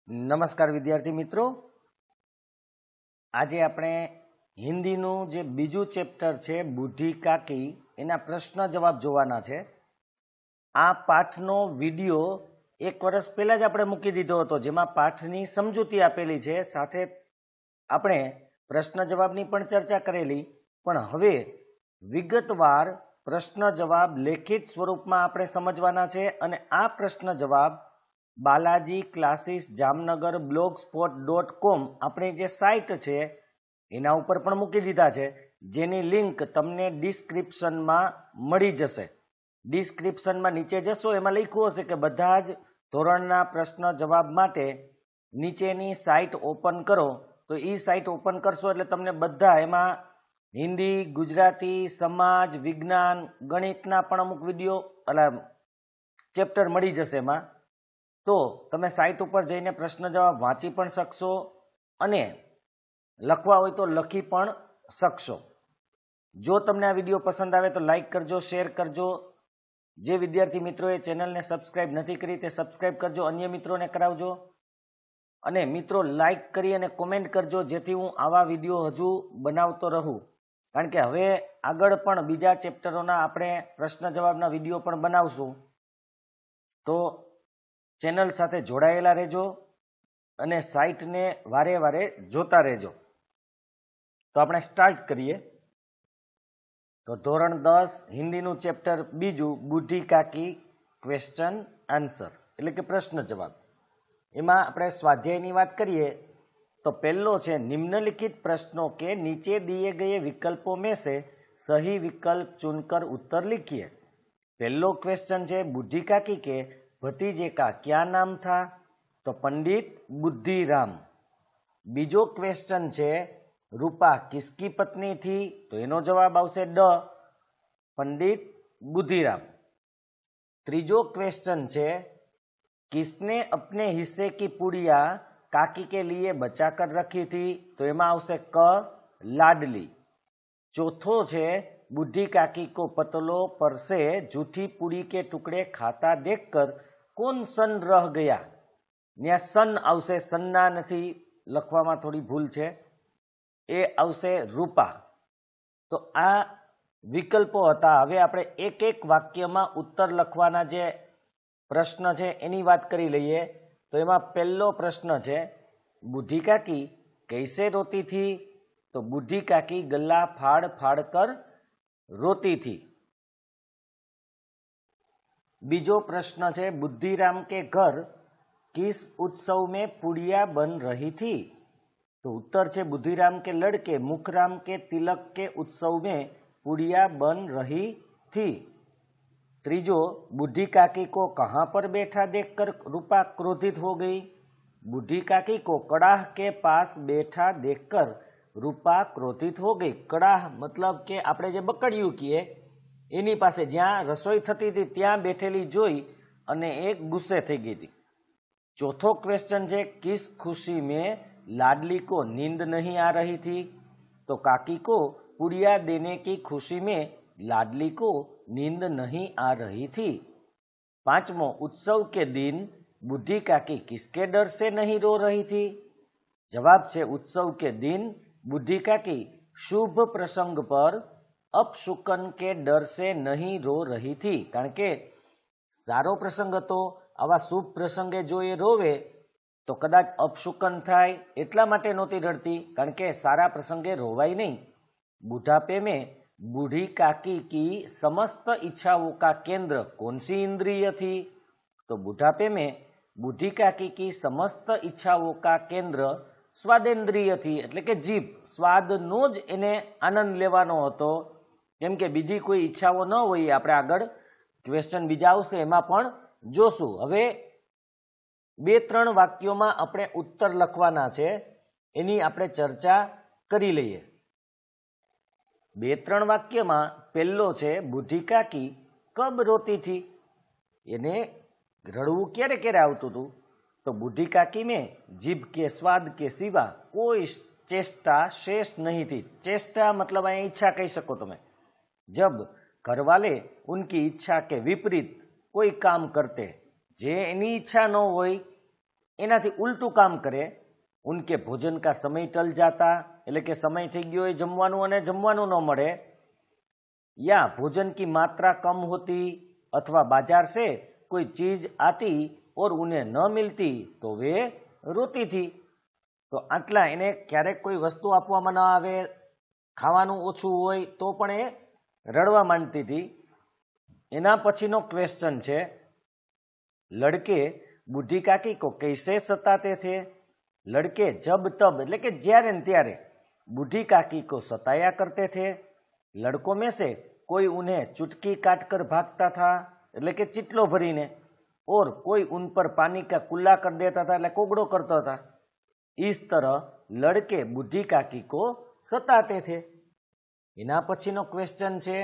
નમસ્કાર વિદ્યાર્થી મિત્રો, આજે આપણે હિન્દીનું જે બીજું ચેપ્ટર છે બુઢી કાકી એના પ્રશ્ન જવાબ જોવાના છે। આ પાઠનો વિડિયો 1 વર્ષ પહેલા જ આપણે મૂકી દીધો હતો, જેમાં પાઠની સમજૂતી આપેલી છે, સાથે આપણે પ્રશ્ન જવાબની પણ ચર્ચા કરેલી। પણ હવે વિગતવાર પ્રશ્ન જવાબ લેખિત સ્વરૂપમાં આપણે સમજવાના છે અને આ પ્રશ્ન જવાબ બાલાજી ક્લાસીસ જામનગર blogspot.com આપણે જે સાઇટ છે એના ઉપર પણ મૂકી દીધા છે, જેની લિંક તમને ડિસ્ક્રિપ્શનમાં મળી જશે। ડિસ્ક્રિપ્શનમાં નીચે જશો, એમાં લખ્યું હશે કે બધા જ ધોરણના પ્રશ્ન જવાબ માટે નીચેની સાઇટ ઓપન કરો। તો એ સાઇટ ઓપન કરશો એટલે તમને બધા એમાં હિન્દી, ગુજરાતી, સમાજ, વિજ્ઞાન, ગણિતના પણ અમુક વિડીયો ચેપ્ટર મળી જશે એમાં। તો તમે સાઇટ ઉપર જઈને પ્રશ્ન જવાબ વાંચી પણ શકશો અને લખવા હોય તો લખી પણ શકશો। જો તમને આ વિડીયો પસંદ આવે તો લાઈક કરજો, શેર કરજો। જે વિદ્યાર્થી મિત્રોએ ચેનલને સબસ્ક્રાઇબ નથી કરી તે સબસ્ક્રાઇબ કરજો, અન્ય મિત્રોને કરાવજો અને મિત્રો લાઈક કરી અને કોમેન્ટ કરજો, જેથી હું આવા વિડીયો હજુ બનાવતો રહું। કારણ કે હવે આગળ પણ બીજા ચેપ્ટરોના આપણે પ્રશ્ન જવાબના વિડીયો પણ બનાવશું, તો ચેનલ સાથે જોડાયેલા રહેજો અને સાઇટને વારે વારે જોતા રહેજો। તો આપણે સ્ટાર્ટ કરીએ। તો ધોરણ 10 હિન્દીનું ચેપ્ટર બીજું બુઢી કાકી ક્વેશ્ચન આન્સર એટલે કે પ્રશ્ન જવાબ, એમાં આપણે સ્વાધ્યાયની વાત કરીએ તો પહેલો છે निम्नलिखित प्रश्नों के नीचे दिए गए विकल्पों में से सही विकल्प चुनकर उत्तर लिखिए। पहलो क्वेश्चन है बूढ़ी काकी के भतीजे का क्या नाम था? तो पंडित बुद्धिराम। बीजो क्वेश्चन है रूपा किसकी पत्नी थी? तो एनो जवाब आवशे ड, पंडित बुद्धिराम। त्रीजो क्वेश्चन है किसने अपने हिस्से की पुड़िया काकी के लिए बचा कर रखी थी? तो एमा आवशे क, लाडली। चौथो है बूढ़ी काकी को पतलो पर से जूठी पूड़ी के टुकड़े खाता देखकर कौन सन रह गया? न्या सन आवशे, सन्ना नथी, लखवामां थोड़ी भूल छे, ए आवशे रूपा। तो आ विकल्पो हता। हवे आपणे एक एक वाक्यमां उत्तर लखवाना जे प्रश्न छे एनी वात करी लईए। तो एमां पहेलो प्रश्न छे बूढ़ी काकी कैसे रोती थी? तो बूढ़ी काकी गला फाड़ फाड़ कर रोती थी। बीजो प्रश्न है बुद्धिराम के घर किस उत्सव में पुड़िया बन रही थी? तो उत्तर है बुद्धिराम के लड़के मुखराम के तिलक के उत्सव में पुड़िया बन रही थी। त्रीजो बूढ़ी काकी को कहां पर बैठा देखकर रूपा क्रोधित हो गई? बूढ़ी काकी को कड़ाह के पास बैठा देखकर रूपा क्रोधित हो गई। कड़ाह मतलब के आपणे जे बकड़िયું કહીએ એની પાસે જ્યાં રસોઈ થતી હતી ત્યાં બેઠેલી જોઈ અને એક ગુસ્સે થઈ ગઈ હતી। ચોથો ક્વેશ્ચન છે किस खुशी में लाडली को नींद नहीं आ रही थी? तो काकी को पुड़िया देने की खुशी में लाडली को नींद नहीं आ रही थी। पांचमो उत्सव के दिन बूढ़ी काकी किसके डर से नहीं रो रही थी? जवाब है उत्सव के दिन बूढ़ी काकी शुभ प्रसंग पर अपशुकन के डर से नहीं रो रही थी। कारण के सारो प्रसंग तो आवा शुभ प्रसंगे जो ये रोवे तो कदाच अपशुकन थाय एटला माटे नहोती रड़ती, कारण के सारा प्रसंगे रोवाय नहीं। बुढ़ापे में बूढ़ी काकी की समस्त इच्छाओं का केंद्र कौन सी इंद्रिय थी? तो बुढ़ापे में बूढ़ी काकी की समस्त इच्छाओं का केंद्र स्वादेन्द्रिय थी, એટલે કે જીભ, સ્વાદનો જ એને આનંદ લેવાનો હતો। કેમ કે બીજી કોઈ ઈચ્છાઓ ન હોય, આપણે આગળ ક્વેશ્ચન બીજા આવશે એમાં પણ જોશું। હવે 2-3 વાક્યોમાં આપણે ઉત્તર લખવાના છે, એની આપણે ચર્ચા કરી લઈએ। 2-3 વાક્યમાં પહેલો છે બુઢી કાકી કબ રોતી थी? એને રડવું ક્યારે ક્યારે આવતું હતું? तो बूढ़ी काकी में जीभ के स्वाद के सिवा कोई चेष्टा शेष नहीं थी। चेष्टा मतलब यहाँ इच्छा कही सको तुम्हें। जब घरवाले उनकी इच्छा के विपरीत कोई काम करते, जे एनी इच्छा न होय એનાથી ઉલટું કામ કરે, ઉનકે ભોજન કા સમય ટલ જાતા, એટલે કે સમય થઈ ગયો એ જમવાનું અને જમવાનું ન મળે, या भोजन की मात्रा कम होती अथवा बाजार से कोई चीज आती और उन्हें न मिलती तो वे रोती थी। तो आटला એને ક્યારેક કોઈ વસ્તુ આપવામાં ન આવે, ખાવાનું ઓછું હોય તો પણ એ રડવા માંડતી હતી। એના પછીનો ક્વેશ્ચન છે, લડકે બુઢી કાકી કો કૈસે સતાતે થે? લડકે જબ તબ એટલે કે જ્યારે ને ત્યારે બુઢી કાકી કો સતાયા કરતે થે। लड़कों में से कोई उन्हें चुटकी काट कर भागता था, એટલે કે ચીટલો ભરીને, और कोई उन पर पानी का कुल्ला कर देता था, એટલે કોગળો કરતો था। इस तरह लड़के बूढ़ी काकी को सताते थे। એના પછીનો ક્વેશ્ચન છે,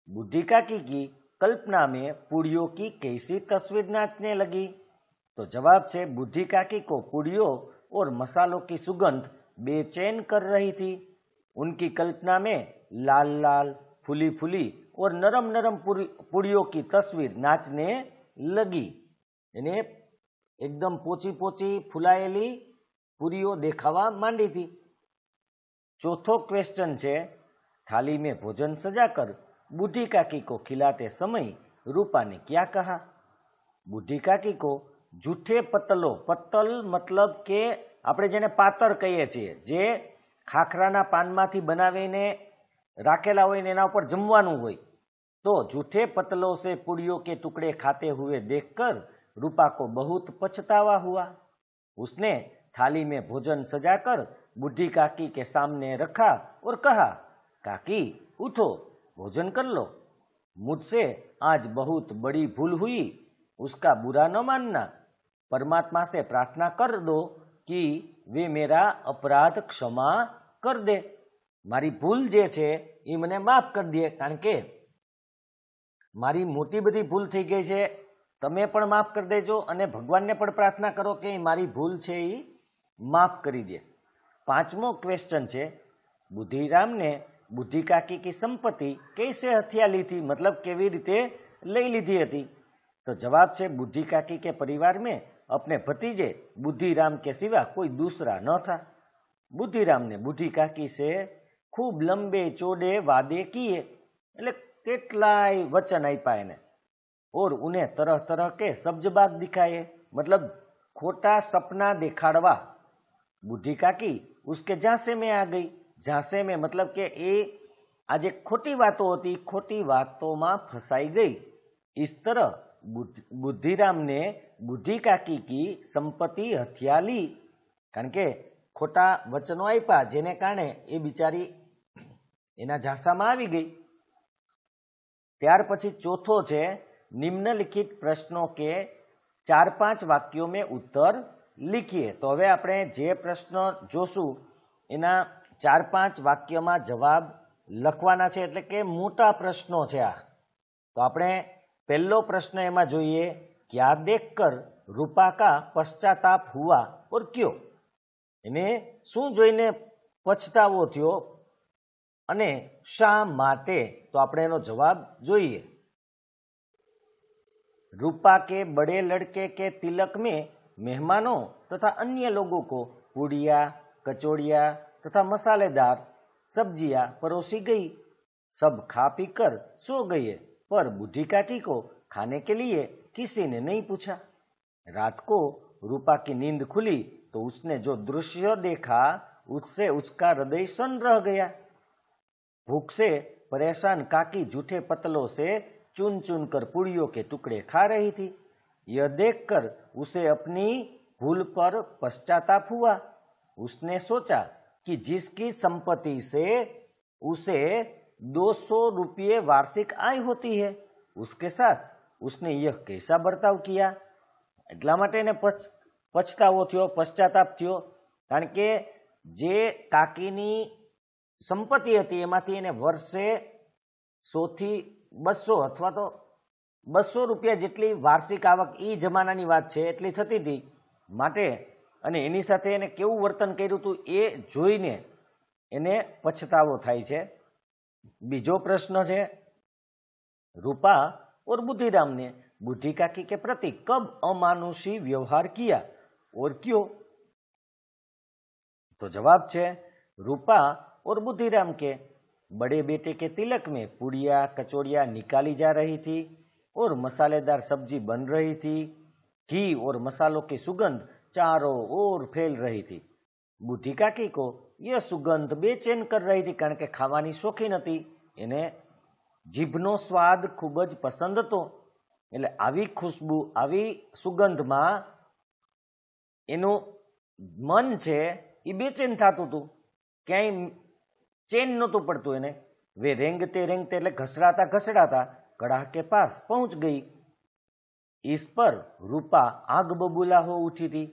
बूढ़ी काकी की कल्पना में पूड़ियों की कैसी तस्वीर नाचने लगी? तो जवाब છે, बूढ़ी काकी को पूड़ियों और मसालों की सुगंध बेचैन कर रही थी। उनकी कल्पना में लाल लाल फूली फूली और नरम नरम पूड़ियों की तस्वीर नाचने लगी। એને एकदम पोची पोची फुलाયેલી પૂરીઓ દેખાવા માંડી थी। चौथो क्वेश्चन છે, थाली में भोजन सजाकर बूढ़ी काकी को खिलाते समय रूपा ने क्या कहा? बूढ़ी काकी को जूठे पत्तलो, पत्तल मतलब के આપણે જેને પાતર કહીએ છીએ, જે ખાખરાના પાનમાંથી બનાવીને રાખેલા હોય ને એના ઉપર જમવાનું હોય, तो जूठे पतलों से पूड़ियों के टुकड़े खाते हुए देखकर रूपा को बहुत पछतावा हुआ। उसने थाली में भोजन सजाकर बूढ़ी काकी के सामने रखा और कहा, काकी उठो, भोजन कर लो। मुझसे आज बहुत बड़ी भूल हुई, उसका बुरा न मानना। परमात्मा से प्रार्थना कर दो कि वे मेरा अपराध क्षमा कर दे। મારી ભૂલ જે છે એ મને માફ કરી દે, કારણ કે મારી મોટી બધી ભૂલ થઈ ગઈ છે, તમે પણ માફ કરી દેજો અને ભગવાનને પણ પ્રાર્થના કરો કે મારી ભૂલ છે એ માફ કરી દે। પાંચમો ક્વેશ્ચન છે, બુદ્ધિરામ ने बूढ़ी काकी की संपत्ति कैसे हथिया ली थी? मतलब કેવી રીતે લઈ લીધી હતી? तो जवाब છે, बूढ़ी काकी के परिवार में अपने भतीजे बुद्धिराम के सिवा कोई दूसरा न था। बुद्धिराम ने बूढ़ी काकी से खूब लंबे चौड़े वादे किए, એટલે કેટલાય વચન આપ્યા એને, और उन्हें तरह तरह के सब्जबाग दिखाए, मतलब खोटा सपना दिखाड़वा। बूढ़ी काकी उसके झांसे में आ गई। झांसे में मतलब के ए आज खोटी बातों होती, खोटी बातों में फंसाई गई। इस तरह बुद्धिराम ने बूढ़ी काकी की संपत्ति हथिया ली, कारण के खोटा वचनो आप्या जेने कारणे ए बिचारी एना झांसामां आवी गई। त्यार पछी चौथो छे, निम्नलिखित प्रश्नों के 4-5 वाक्यों में उत्तर लिखिए। तो हवे आपणे जे प्रश्न जोशुं एना 4-5 वाक्यमां जवाब लखवाना छे, एटले के मोटा प्रश्नो छे आ। तो आपणे पहलो प्रश्न एमां जोईए, क्या देखकर रूपा का पश्चाताप हुआ और क्यों? એને શું જોઈને પછતાવો થયો અને શા માટે? તો આપણે એનો જવાબ જોઈએ। रूपा के बड़े लड़के के तिलक में मेहमानों तथा अन्य लोगों को पूड़िया, कचौड़िया तथा मसालेदार सब्जियां परोसी गई। सब खा पी कर सो गए, पर बूढ़ी काकी को खाने के लिए किसी ने नहीं पूछा। रात को रूपा की नींद खुली तो उसने जो दृश्य देखा उससे उसका हृदय सन्न रह गया। भूख से परेशान काकी जूठे पतलों से चुन चुन कर पूड़ियों के टुकड़े खा रही थी। यह देखकर उसे अपनी भूल पर पश्चाताप हुआ। उसने सोचा कि जिसकी संपत्ति से उसे 200 रुपये वार्षिक आय होती है, उसके साथ उसने यह कैसा बर्ताव किया। એટલા માટે એને પછતાવો થયો, પશ્ચાતાપ થયો, કારણ કે જે કાકીની સંપત્તિ હતી એમાંથી એને વર્ષે 100 થી 200 અથવા તો 200 રૂપિયા જેટલી વાર્ષિક આવક એ જમાનાની વાત છે એટલી થતી હતી, માટે અને એની સાથે એને કેવું વર્તન કર્યું હતું એ જોઈને એને પછતાવો થાય છે। બીજો પ્રશ્ન છે, रूपा और बुद्धिराम ने बूढ़ी काकी के प्रति कब अमानुषी व्यवहार किया और क्यों? तो जवाब है रूपा और बुद्धिराम के। बड़े बेटे के तिलक में पुड़िया कचौड़ियाँ निकाली जा रही थी और मसालेदार सब्जी बन रही थी। घी और मसालों की सुगंध चारों ओर फैल रही थी। बूढ़ी काकी को यह सुगंध बेचैन कर रही थी, कारण के खावानी शौकीन હતી, એને જીભનો સ્વાદ ખૂબ જ પસંદ હતો। એટલે આવી ખુશ્બુ, આવી સુગંધમાં એનું મન છે એ બેચેન થતું હતું, ક્યાંય चैन नહોતું પડતું એને। वे रेंगते रेंगते એટલે घसड़ाता घसड़ाता कड़ाह के पास पहुंच गई। इस पर रूपा आग बबूला हो उठी थी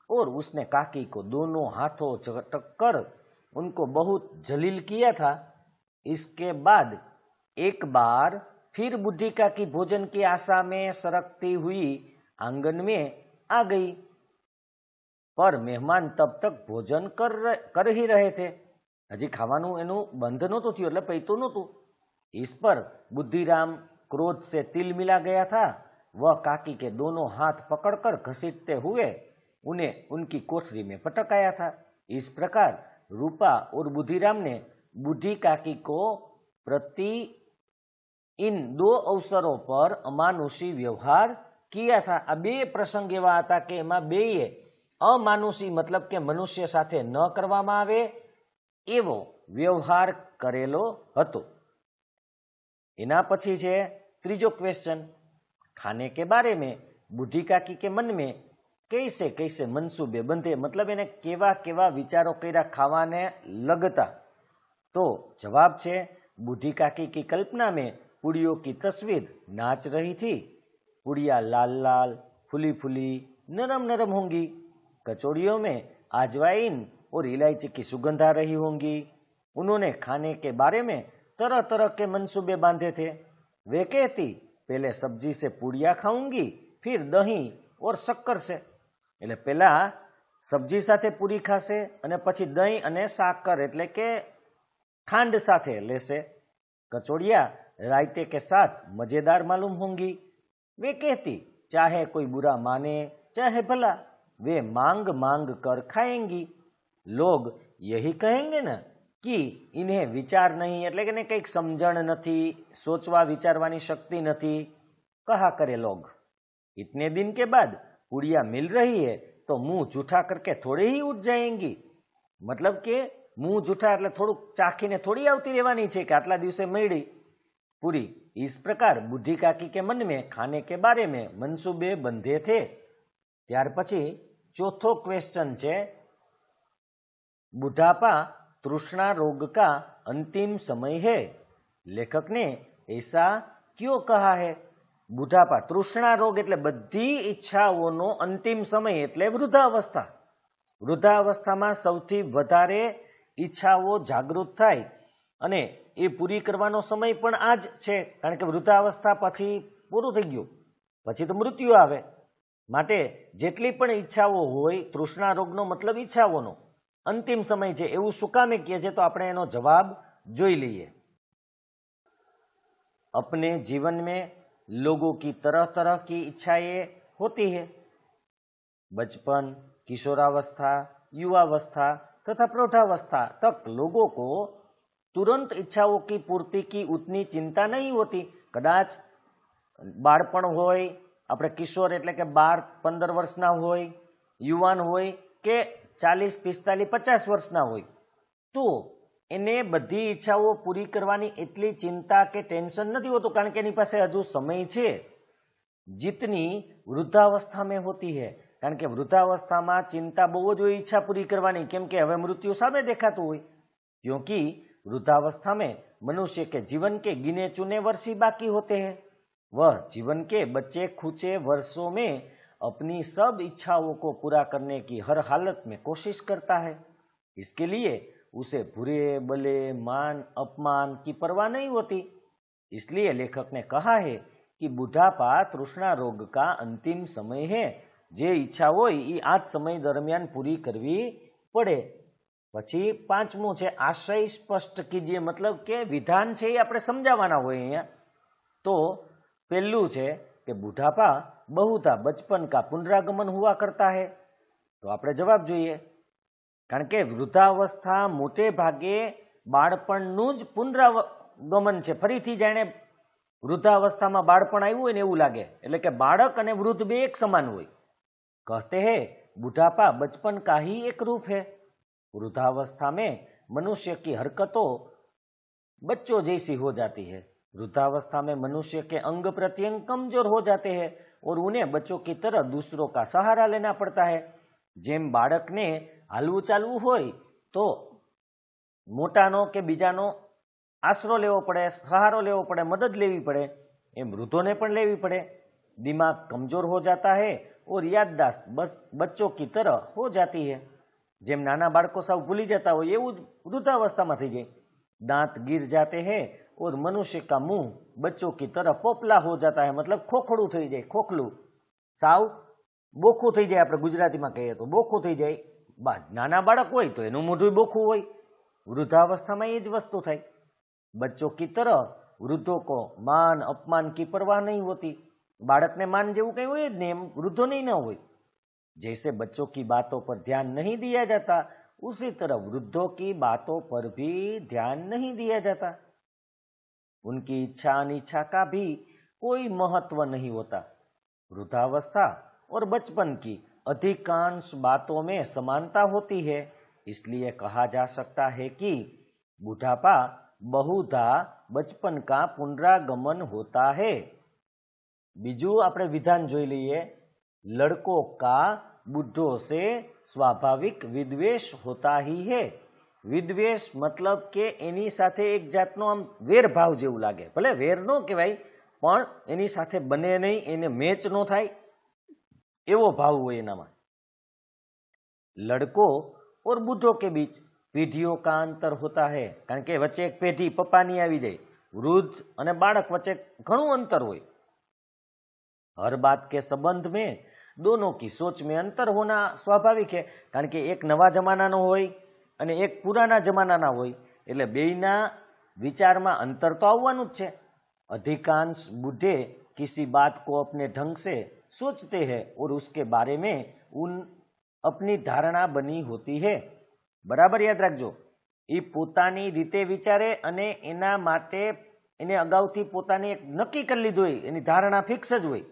और उसने काकी को दोनों हाथों झटक कर उनको बहुत जलील किया था। इसके बाद एक बार फिर बुढ़ी काकी भोजन की आशा में सरकती हुई आंगन में आ गई, पर मेहमान तब तक भोजन कर ही रहे थे। हजी खावानुं एनु बंध नहोतुं थयुं, એટલે पैतुं नहोतुं। इस पर बुद्धिराम क्रोध से तिल मिला गया था। वह काकी के दोनों हाथ पकड़कर घसीटते हुए उन्हें उनकी कोठरी में पटकाया था। इस प्रकार रूपा और बुद्धिराम ने बूढ़ी काकी को प्रति इन दो अवसरों पर अमानुषी व्यवहार किया था। आ बे प्रसंग एवा हता के एमां बेये अमानुषी मतलब के मनुष्य साथे न करवामां आवे एवो व्यवहार करेलो हतो। एना पछी छे त्रीजो क्वेश्चन। खाने के बारे में बूढ़ी काकी के मन में कैसे कैसे मनसूबे बंधे, मतलब एने केवा केवा विचारों कर्या खावाने लगता। तो जवाब छे बूढ़ी काकी की कल्पना में पुड़ियों की तस्वीर नाच रही थी। पुड़िया लाल लाल फूली फूली नरम नरम होंगी। कचौड़ियों में अजवाइन और इलायची की सुगंध आ रही होंगी। उन्होंने खाने के बारे में तरह तरह के मंसूबे बांधे थे। वे कहती पहले सब्जी से पुड़िया खाऊंगी, फिर दही और शक्कर से। એટલે પહેલા સબ્જી સાથે પૂરી ખાશે અને પછી દહીં અને સાકર એટલે કે ખાંડ સાથે લેશે। कचौड़िया रायते के साथ मजेदार मालूम होंगी। वे कहती चाहे कोई बुरा माने चाहे भला, वे मांग मांग कर खाएंगी। लोग यही कहेंगे ना कि इन्हें विचार नहीं, એટલે કે કંઈક સમજણ નથી, सोचवा विचारवानी शक्ति नहीं, कहा करे लोग। इतने दिन के बाद पुड़िया मिल रही है तो मुंह जूठा करके थोड़े ही उठ जाएंगी। मतलब के मुंह जूठा એટલે થોડું ચાખીને થોડી આવતી રહેવાની છે કે આટલા દિવસે મળી पूरी। इस प्रकार बुढ़ी काकी के मन में खाने के बारे में मनसूबे बंधे थे। ત્યાર પછી चौथो क्वेश्चन है बुढ़ापा तृष्णा रोग का अंतिम समय है। लेखक ने ऐसा क्यों कहा है? बुढ़ापा तृष्णा रोग એટલે બધી ઈચ્છાઓનો અંતિમ સમય એટલે વૃદ્ધાવસ્થા। વૃદ્ધાવસ્થામાં સૌથી વધારે ઈચ્છાઓ જાગૃત થાય અને એ પૂરી કરવાનો સમય પણ આ જ છે, કારણ કે વૃદ્ધાવસ્થા પછી પૂરું થઈ ગયું, પછી તો મૃત્યુ આવે। માટે જેટલી પણ ઈચ્છાઓ હોય, તૃષ્ણા રોગનો મતલબ ઈચ્છાઓનો અંતિમ સમય છે એવું શું કામે કહે છે? તો આપણે એનો જવાબ જોઈ લઈએ। अपने जीवन में लोगों की तरह तरह की इच्छाएं होती है। बचपन, किशोरावस्था, युवावस्था तथा प्रौढ़ावस्था तक लोगों को तुरंत इच्छाओं की पूर्ति की उतनी चिंता नहीं होती। कदाच बाळपण होय, આપણે કિશોર એટલે કે 12-15 વર્ષના હોય, યુવાન હોય કે 40-45-50 વર્ષના હોય, તો એને બધી ઈચ્છાઓ પૂરી કરવાની એટલી ચિંતા કે ટેન્શન નથી હોતું, કારણ કે એની પાસે હજુ સમય છે जितनी वृद्धावस्था में होती है। कारण के वृद्धावस्था में चिंता बहुत हुई इच्छा पूरी करवानी, केम के हवे मृत्यु सामे देखातुं होय। क्योंकि वृद्धावस्था में मनुष्य के जीवन के गिने चुने वर्ष ही बाकी होते हैं। वह जीवन के बच्चे खुचे वर्षों में अपनी सब इच्छाओं को पूरा करने की हर हालत में कोशिश करता है। इसके लिए उसे बुरे भले मान अपमान की परवाह नहीं होती। इसलिए लेखक ने कहा है कि बुढ़ापा तृष्णा रोग का अंतिम समय है। जे इच्छा होय ई आज समय दरमियान पूरी करवी पड़े। पछी पांचमું છે आशय स्पष्ट कीजिए, मतलब के विधान છે આપણે समझावाना होय अहींया। तो पहलू है कि बुढ़ापा बहुधा बचपन का पुनरागमन हुआ करता है। તો આપણે જવાબ જોઈએ, કારણ કે વૃદ્ધાવસ્થા મોટે ભાગે બાળપણનું જ પુનરાગમન છે. ફરીથી જાણે વૃદ્ધાવસ્થામાં બાળપણ આવ્યું હોય ને એવું લાગે, એટલે કે બાળક અને વૃદ્ધ બે એક સમાન હોય. कहते हैं बुढ़ापा बचपन का ही एक रूप है. वृद्धावस्था में मनुष्य की हरकतों बच्चों जैसी हो जाती है. वृद्धावस्था में मनुष्य के अंग प्रत्यंग कमजोर हो जाते हैं और उन्हें बच्चों की तरह दूसरों का सहारा लेना पड़ता है. જેમ બાળકને હાલવું ચાલવું હોય તો મોટાનો કે બીજાનો આશરો લેવો પડે, સહારો લેવો પડે, મદદ લેવી પડે, એમ વૃદ્ધોને પણ લેવી પડે. दिमाग कमजोर हो जाता है और याददाश्त बस बच्चों की तरह हो जाती है. જેમ નાના બાળકો સાવ ભૂલી જતા હોય એવું વૃદ્ધાવસ્થામાં થઈ જાય. दांत गिर जाते हैं और मनुष्य का मुंह बच्चों की तरह पोपला हो जाता है. मतलब खोखड़ू થઈ જાય, ખોખલું, સાવ બોખું થઈ જાય. આપણે ગુજરાતીમાં કહીએ તો બોખું થઈ જાય. નાના બાળક હોય તો એનું મોઢું બોખું હોય. वृद्धावस्था એ જ वस्तु થાય. बच्चों की तरह वृद्धों को मान अपमान की परवाह नहीं होती. બાળકને માન જેવું કઈ હોય જ નહીં, એમ વૃદ્ધો નહીં ન હોય. जैसे बच्चों की बातों पर ध्यान नहीं दिया जाता, उसी तरह वृद्धों की बातों पर भी ध्यान नहीं दिया जाता. उनकी इच्छा अनिच्छा का भी कोई महत्व नहीं होता. वृद्धावस्था और बचपन की अधिकांश बातों में समानता होती है. इसलिए कहा जा सकता है कि बुढ़ापा बहुधा बचपन का पुनरागमन होता है. बीजू આપણે વિધાન જોઈ લઈએ. लड़कों का बुढ़ों से स्वाभाविक विद्वेष होता ही है. विद्वेष मतलब કે એની સાથે એક જાતનો આમ વેરભાવ જેવું લાગે. ભલે વેર નો કહેવાય પણ એની સાથે બને નહીં, એને મેચ નો થાય એવો ભાવ હોય એનામાં. लड़कों और बूढ़ों के बीच पीढ़ियों का अंतर होता है. કારણ કે વચ્ચે એક પેઢી પપ્પાની આવી જાય, વૃદ્ધ અને બાળક વચ્ચે ઘણું અંતર હોય. हर बात के संबंध में दोनों की सोच में अंतर होना स्वाभाविक है. कारण के एक नवा जमानानो होय અને એક પુરાના જમાનાના હોય, એટલે બેયના વિચારમાં અંતર તો આવવાનું જ છે. अधिकांश बूढ़े किसी बात को अपने ढंग से सोचते हैं और उसके बारे में उन अपनी धारणा बनी होती है. बराबर याद रखजो. એ પોતાની રીતે વિચારે અને એના માટે એને અગાઉથી પોતાને એક નક્કી કરી લીધું હોય, એની ધારણા ફિક્સ જ હોય.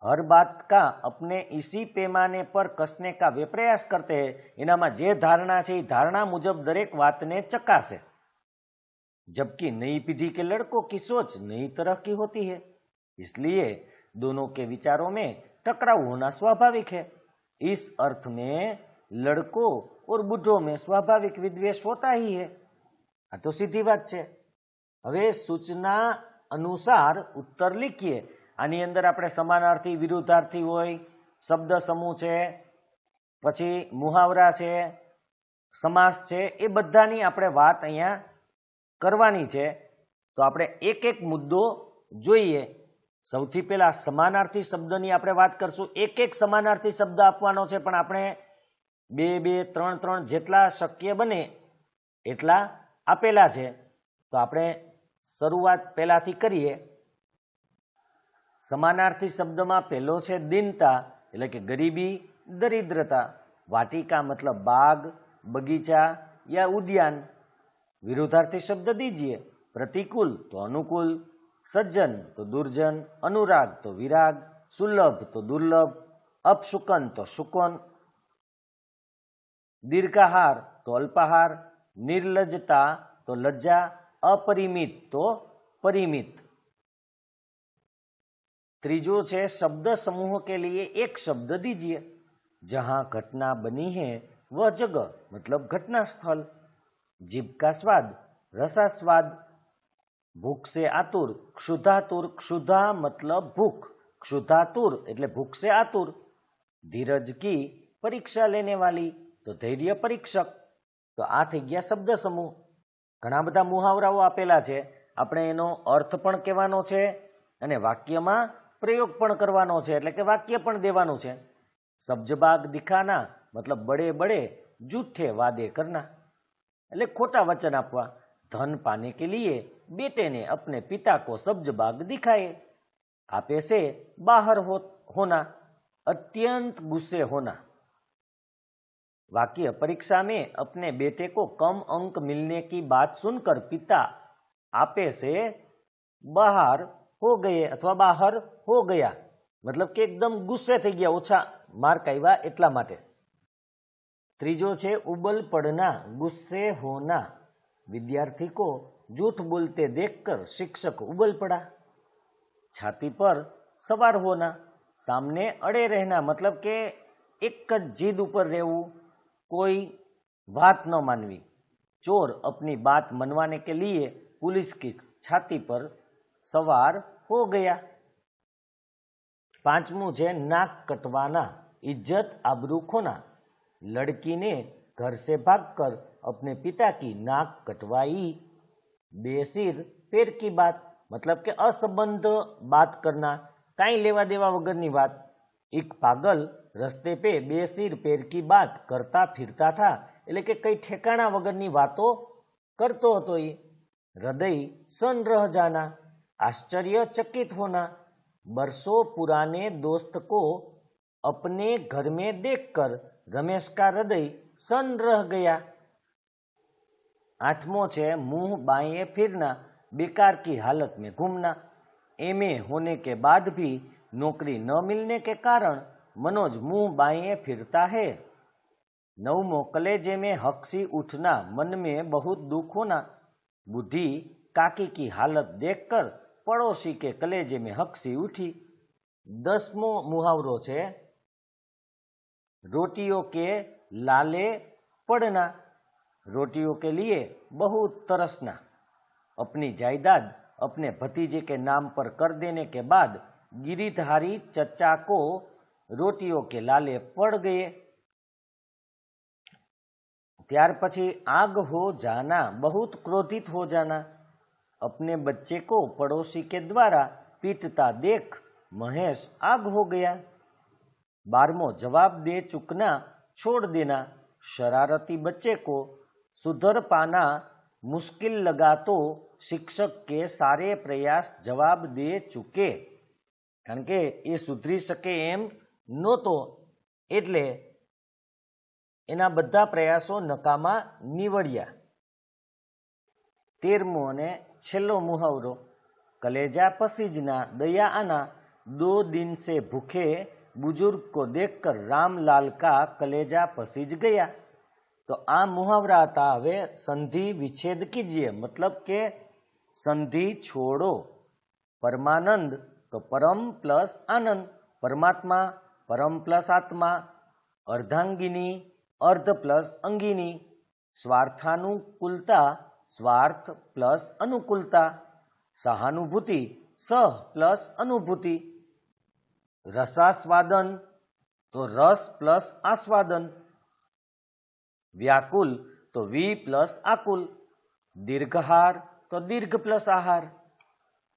हर बात का अपने इसी पैमाने पर कसने का वे प्रयास करते हैं. इनामा जे धारणा है धारणा मुजब दरेक बात ने चकासे. जबकि नई पीढ़ी के लड़कों की सोच नई तरह की होती है. इसलिए दोनों के विचारों में टकराव होना स्वाभाविक है. इस अर्थ में लड़कों और बूढ़ों में स्वाभाविक विद्वेष होता ही है. आ तो सीधी बात है. હવે સૂચના અનુસાર ઉત્તર લીખીએ. આની અંદર આપણે સમાનાર્થી, વિરુદ્ધાર્થી હોય, શબ્દ સમૂહ છે, પછી મુહાવરા છે, સમાસ છે, એ બધાની આપણે વાત અહીંયા કરવાની છે. તો આપણે એક એક મુદ્દો જોઈએ. સૌથી પહેલા સમાનાર્થી શબ્દની આપણે વાત કરશું. એક એક સમાનાર્થી શબ્દ આપવાનો છે, પણ આપણે બે બે ત્રણ ત્રણ જેટલા શક્ય બને એટલા આપેલા છે. તો આપણે શરૂઆત પહેલાથી કરીએ. समानार्थी शब्द में पहलो है दीनता, એટલે કે गरीबी, दरिद्रता. वाटिका मतलब बाग, बगीचा या उद्यान. विरुद्धार्थी शब्द दीजिए. प्रतिकूल तो अनुकूल, सज्जन तो दुर्जन, अनुराग तो विराग, सुलभ तो दुर्लभ, अपशुकन तो शुकन, दीर्घाहार तो अल्पाहार, निर्लज्जता तो लज्जा, अपरिमित तो परिमित. त्रीजो है शब्द समूह के लिए एक शब्द दीजिए. जहां घटना बनी है वह जगह मतलब घटना स्थल. जीभ का स्वाद रसास्वाद. भूख से आतुर क्षुधातुर. क्षुधा मतलब भूख, क्षुधातुर એટલે भूख से आतुर. धीरज की परीक्षा लेने वाली तो धैर्य परीक्षक. तो आ થઈ ગયા શબ્દ સમૂહ. ઘણા બધા મુહાવરાઓ આપેલા છે. આપણે એનો અર્થ પણ કહેવાનો છે અને વાક્યમાં प्रयोग पण करवानो छे, એટલે કે वाक्य पण देवानुं छे. सब्जबाग दिखाना मतलब बड़े बड़े झूठे वादे करना, એટલે खोटा वचन आपवा. धन पाने के लिए बेटे ने अपने पिता को सब्जबाग दिखाए. आपे से बाहर होना, अत्यंत गुस्से होना. वाक्य परीक्षा में अपने बेटे को कम अंक मिलने की बात सुनकर पिता आपे से बाहर हो गए अथवा बाहर हो गया, मतलब कि एकदम गुस्से થઈ ગયા, ઓછા માર્ક આવ્યા એટલા માટે। ત્રીજો છે उबल पड़ना, गुस्से होना। विद्यार्थी को झूठ बोलते देखकर शिक्षक उबल पड़ा। छाती पर सवार होना, सामने अड़े रहना, मतलब के एक जिद ऊपर रहવું, कोई बात न मानवी। चोर अपनी बात मनवाने के लिए पुलिस की छाती पर सवार हो गया। पांचमू है नाक कटवाना, इज्जत आबरू खोना। लड़की ने घर से भागकर अपने पिता की नाक कटवाई। बेसिर पैर की बात, मतलब के असंबंध बात करना, काई लेवा देवा वगरनी बात। एक पागल रस्ते पे बेसिर पैर की बात करता फिरता था, એટલે કે કઈ ઠેકાણા વગરની વાતો કરતો હતો। એ હૃદય सन रह जाना, आश्चर्यचकित होना। बरसों पुराने दोस्त को अपने घर में देखकर रमेश का हृदय सन रह गया। आठमो है मुंह बाएं फिरना, बेकार की हालत में घूमना। एमए होने के बाद भी नौकरी न मिलने के कारण मनोज मुंह बाएं फिरता है। नवमो कलेजे में हक्सी उठना, मन में बहुत दुख होना। बूढ़ी काकी की हालत देखकर पड़ोसी के कलेजे में हक्सी उठी। 10मो मुहावरो है रोटियों के लाले पड़ना, रोटियों के लिए बहुत तरसना। अपनी जायदाद अपने भतीजे के नाम पर कर देने के बाद गिरिधारी चचा को रोटियों के लाले पड़ गए। त्यार पछी आग हो जाना, बहुत क्रोधित हो जाना। अपने बच्चे को पड़ोसी के द्वारा पीटता देख महेश आग हो गया। 12मो जवाब दे चुकना, छोड़ देना। शरारती बच्चे को सुधर पाना मुश्किल लगा तो शिक्षक के सारे प्रयास जवाब दे चुके, कारण के ये सुधरी सके एम नहोतो, एटले एना बधा प्रयासों नकामा निवड्या। 13मो ने छेल्लो मुहावरो कलेजा पसीजना, दया आना। 2 दिन से भूखे बुजुर्ग को देखकर रामलाल का कलेजा पसीज गया। तो आ मुहावरा था। हवे संधि विच्छेद कीजिए, मतलब के संधि छोड़ो। परमानंद तो परम प्लस आनंद, परमात्मा परम प्लस आत्मा। अर्धांगिनी अर्ध प्लस अंगिनी। स्वार्थानुकूलता स्वार्थ प्लस अनुकूलता। सहानुभूति सह प्लस अनुभूति। रसास्वादन तो रस प्लस आस्वादन। व्याकुल तो वी प्लस आकुल। दीर्घहार तो दीर्घ प्लस आहार।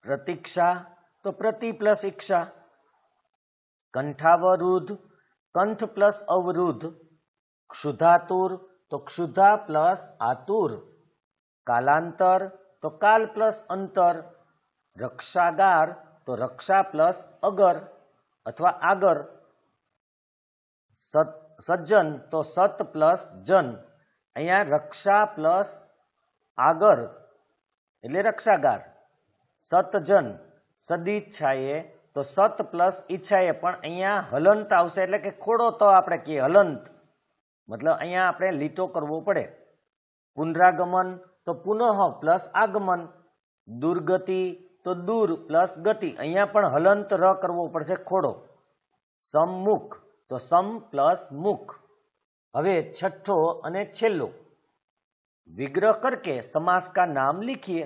प्रतीक्षा तो प्रति प्लस इच्छा। कंठावरुद्ध कंठ प्लस अवरुद्ध। क्षुधातुर तो क्षुधा प्लस आतुर। कालांतर तो काल प्लस अंतर। रक्षागार तो रक्षा प्लस अगर अथवा आगर। सज्जन तो सत प्लस जन, अहींया रक्षा प्लस आगर एटले रक्षागार। सतजन सदिच्छाए तो सत प्लस इच्छाए, पण अहींया हलंत आवशे, એટલે કે ખોડો તો આપણે કહીએ હલંત, मतलब अहींया આપણે લીટો કરવો પડે। पुनरागमन तो पुनः प्लस आगमन। दुर्गति तो दूर प्लस गति, अहींया पण हलंत र करवो पड़शे खोड़ो। सम्मुख तो सम प्लस मुख। हवे छठो अने छेल्लो विग्रह करके समास का नाम लिखिए।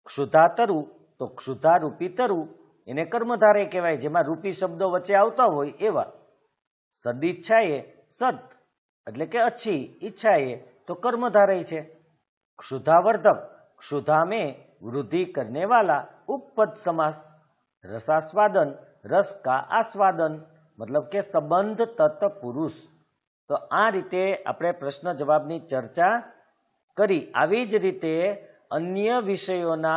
क्षुधातरु तो क्षुधा रूपी तरु, एने कर्मधारय कहेवाय, जेमां रूपी शब्दों वच्चे आवता होय एवा। सदिच्छाए सत એટલે કે अच्छी इच्छाए तो कर्मधारय छे। क्षुधावर्धक क्षुधा में वृद्धि करने वाला उपपद समास। रसास्वादन रस का आस्वादन, मतलब के संबंध तत्पुरुष। तो आ रीते आपणे प्रश्न जवाबनी चर्चा करी। आवी ज रीते अन्य विषयोना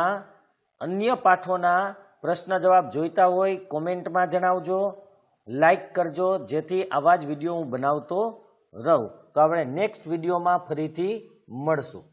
अन्य पाठोना प्रश्न जवाब जोईता होय कोमेंट में जणावजो, लाइक करजो, जेथी आवा ज विडियो हूँ बनावतो રવ. તો આપણે નેક્સ્ટ વિડીયોમાં ફરીથી મળશું.